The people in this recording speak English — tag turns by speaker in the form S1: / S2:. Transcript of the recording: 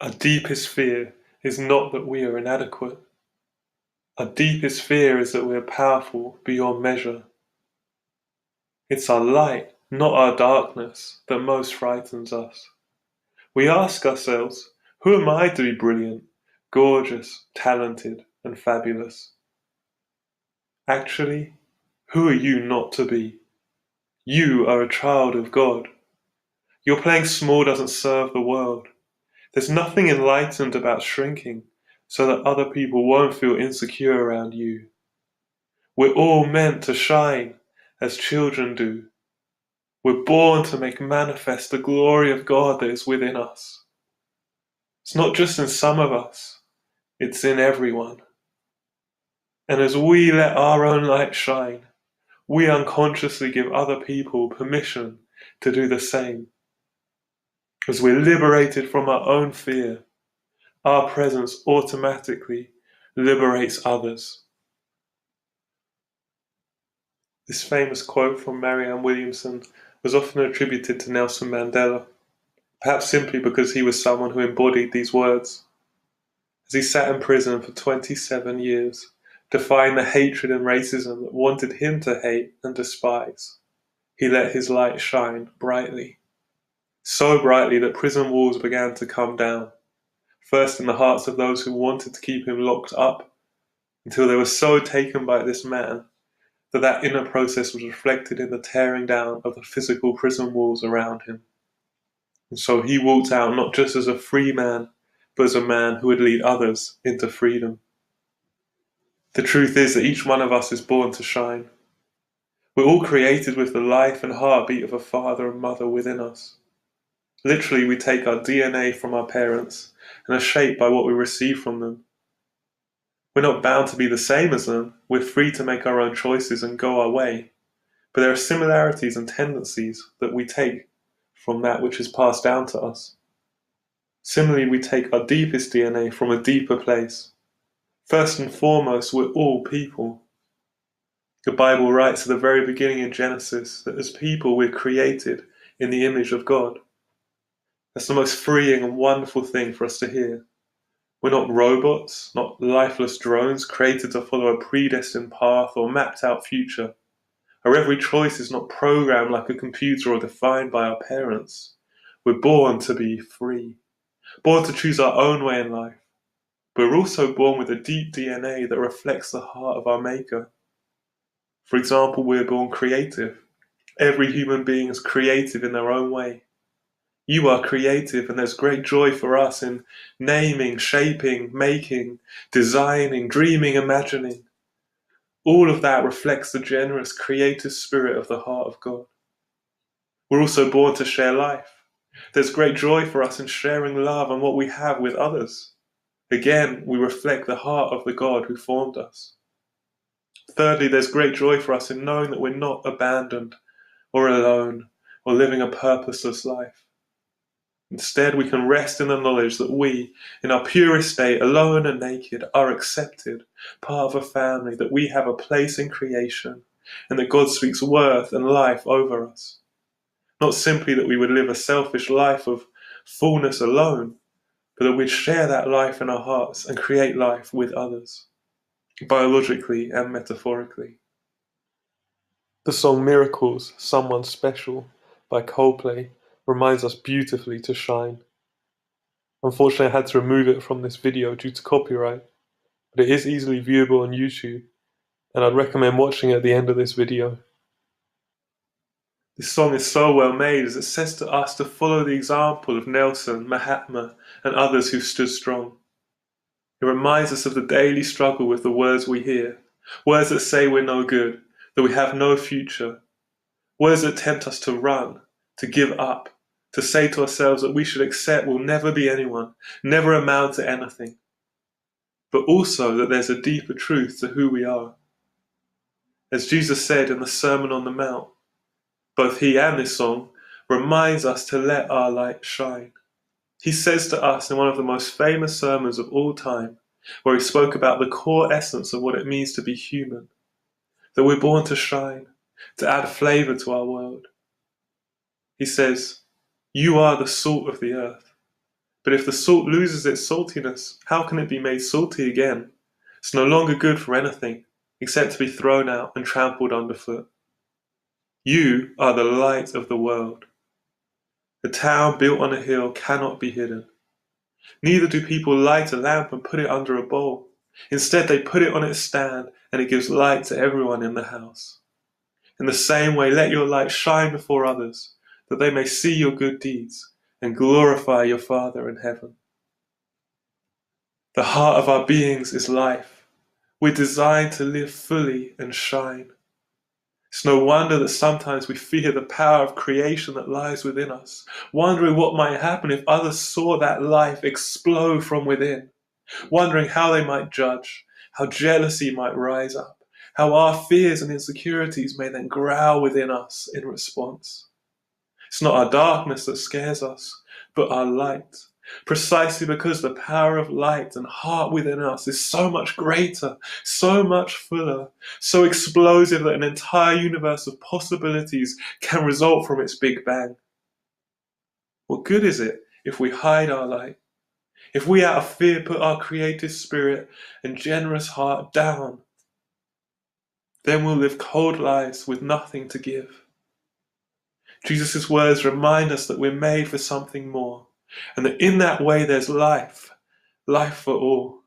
S1: Our deepest fear is not that we are inadequate. Our deepest fear is that we are powerful beyond measure. It's our light, not our darkness, that most frightens us. We ask ourselves, who am I to be brilliant, gorgeous, talented, and fabulous? Actually, who are you not to be? You are a child of God. Your playing small doesn't serve the world. There's nothing enlightened about shrinking so that other people won't feel insecure around you. We're all meant to shine as children do. We're born to make manifest the glory of God that is within us. It's not just in some of us, it's in everyone. And as we let our own light shine, we unconsciously give other people permission to do the same. As we're liberated from our own fear, our presence automatically liberates others. This famous quote from Marianne Williamson was often attributed to Nelson Mandela, perhaps simply because he was someone who embodied these words. As he sat in prison for 27 years, defying the hatred and racism that wanted him to hate and despise, he let his light shine brightly. So brightly that prison walls began to come down, first in the hearts of those who wanted to keep him locked up, until they were so taken by this man that inner process was reflected in the tearing down of the physical prison walls around him. And so he walked out not just as a free man, but as a man who would lead others into freedom. The truth is that each one of us is born to shine. We're all created with the life and heartbeat of a father and mother within us. Literally, we take our DNA from our parents and are shaped by what we receive from them. We're not bound to be the same as them. We're free to make our own choices and go our way. But there are similarities and tendencies that we take from that which is passed down to us. Similarly, we take our deepest DNA from a deeper place. First and foremost, we're all people. The Bible writes at the very beginning in Genesis that as people we're created in the image of God. That's the most freeing and wonderful thing for us to hear. We're not robots, not lifeless drones created to follow a predestined path or mapped out future. Our every choice is not programmed like a computer or defined by our parents. We're born to be free, born to choose our own way in life. But we're also born with a deep DNA that reflects the heart of our Maker. For example, we're born creative. Every human being is creative in their own way. You are creative, and there's great joy for us in naming, shaping, making, designing, dreaming, imagining. All of that reflects the generous, creative spirit of the heart of God. We're also born to share life. There's great joy for us in sharing love and what we have with others. Again, we reflect the heart of the God who formed us. Thirdly, there's great joy for us in knowing that we're not abandoned or alone or living a purposeless life. Instead, we can rest in the knowledge that we, in our purest state, alone and naked, are accepted, part of a family, that we have a place in creation, and that God speaks worth and life over us. Not simply that we would live a selfish life of fullness alone, but that we'd share that life in our hearts and create life with others, biologically and metaphorically. The song Miracles, Someone Special by Coldplay reminds us beautifully to shine. Unfortunately, I had to remove it from this video due to copyright, but it is easily viewable on YouTube, and I'd recommend watching it at the end of this video. This song is so well made as it says to us to follow the example of Nelson, Mahatma, and others who stood strong. It reminds us of the daily struggle with the words we hear, words that say we're no good, that we have no future, words that tempt us to run, to give up, to say to ourselves that we should accept we'll never be anyone, never amount to anything, but also that there's a deeper truth to who we are. As Jesus said in the Sermon on the Mount, both he and this song reminds us to let our light shine. He says to us in one of the most famous sermons of all time, where he spoke about the core essence of what it means to be human, that we're born to shine, to add flavor to our world. He says, "You are the salt of the earth. But if the salt loses its saltiness, how can it be made salty again? It's no longer good for anything, except to be thrown out and trampled underfoot. You are the light of the world. A town built on a hill cannot be hidden. Neither do people light a lamp and put it under a bowl. Instead, they put it on its stand, and it gives light to everyone in the house. In the same way, let your light shine before others, that they may see your good deeds and glorify your Father in heaven. The heart of our beings is life. We're designed to live fully and shine. It's no wonder that sometimes we fear the power of creation that lies within us, wondering what might happen if others saw that life explode from within, wondering how they might judge, how jealousy might rise up, how our fears and insecurities may then growl within us in response. It's not our darkness that scares us, but our light, precisely because the power of light and heart within us is so much greater, so much fuller, so explosive that an entire universe of possibilities can result from its Big Bang. What good is it if we hide our light? If we out of fear put our creative spirit and generous heart down, then we'll live cold lives with nothing to give. Jesus' words remind us that we're made for something more, and that in that way there's life, life for all.